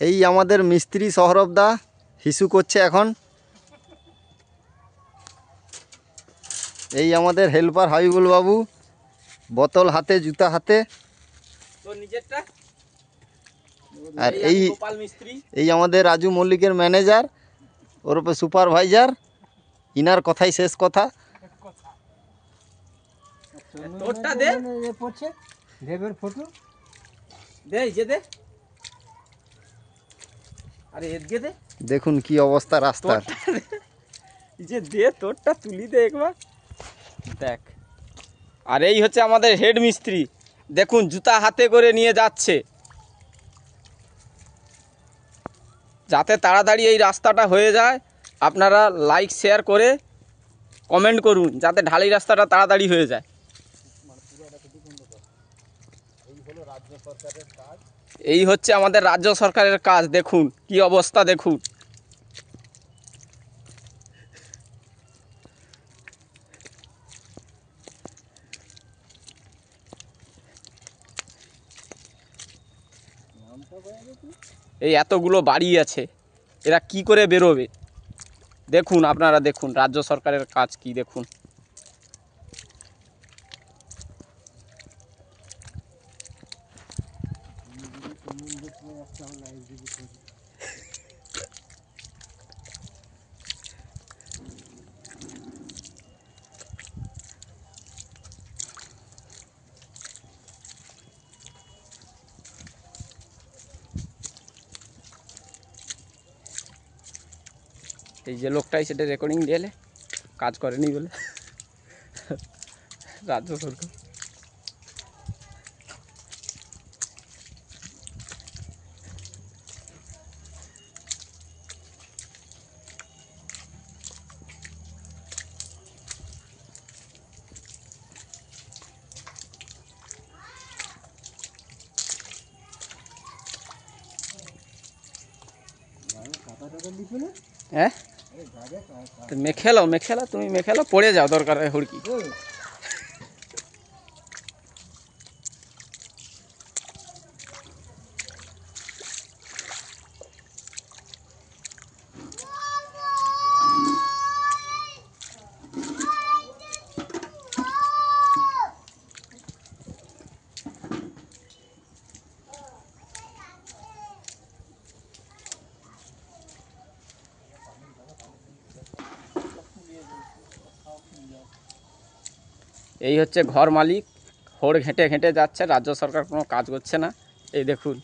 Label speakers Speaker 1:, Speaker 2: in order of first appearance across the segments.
Speaker 1: এই আমাদের মিস্ত্রি সৌরভ দা হিসু করছে এখন। এই আমাদের হেল্পার হাবিবুল বাবু বোতল হাতে জুতা হাতে। আর এই আমাদের রাজু মল্লিকের ম্যানেজার ওরপে সুপারভাইজার, ইনার কথাই শেষ কথা। দেখুন কি অবস্থা রাস্তার।
Speaker 2: তোরটা তুলি দে একবার দেখ। আর এই হচ্ছে আমাদের হেড মিস্ত্রি, দেখুন জুতা হাতে করে নিয়ে যাচ্ছে, যাতে তাড়াতাড়ি এই রাস্তাটা হয়ে যায়। আপনারা লাইক শেয়ার করে কমেন্ট করুন যাতে ঢালাই রাস্তাটা তাড়াতাড়ি হয়ে যায়। এই হচ্ছে আমাদের রাজ্য সরকারের কাজ, দেখুন কি অবস্থা দেখুন। এই এতগুলো বাড়ি আছে, এরা কি করে বেরোবে? দেখুন আপনারা দেখুন রাজ্য সরকারের কাজ কি দেখুন। এই যে লোকটাই সেটা রেকর্ডিং দিয়েলে কাজ করেনি বলে রাজ্য সরকার। হ্যাঁ মেখেলো তুমি মেখেলো, পড়ে যাও দরকার হুড়কি। এই হচ্ছে ঘর মালিক, হোড় ঘেঁটে ঘেঁটে যাচ্ছে, রাজ্য সরকার কোনো কাজ করছে না। এই দেখুন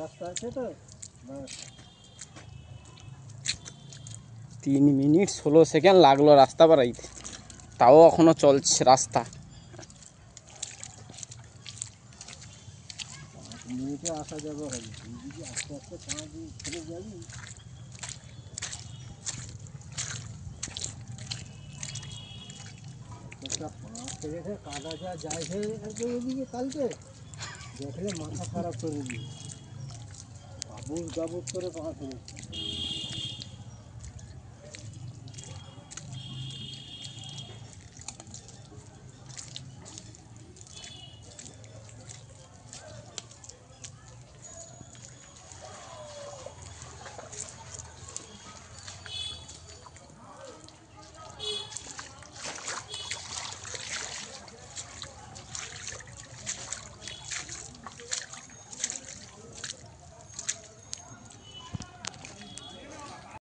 Speaker 2: রাস্তা আছে তো 3 মিনিট 16 সেকেন্ড লাগলো রাস্তা বাড়াইতে, তাও এখনো চলছে রাস্তা। মিনিটে আসা যাবে হবে, যদি আস্তে আস্তে চলে যাবি। কাদা যা যায় ওইদিকে কালকে দেখলে মাথা খারাপ করে দিই, গাবুত গাবুত করে পাওয়া ফেলেছে।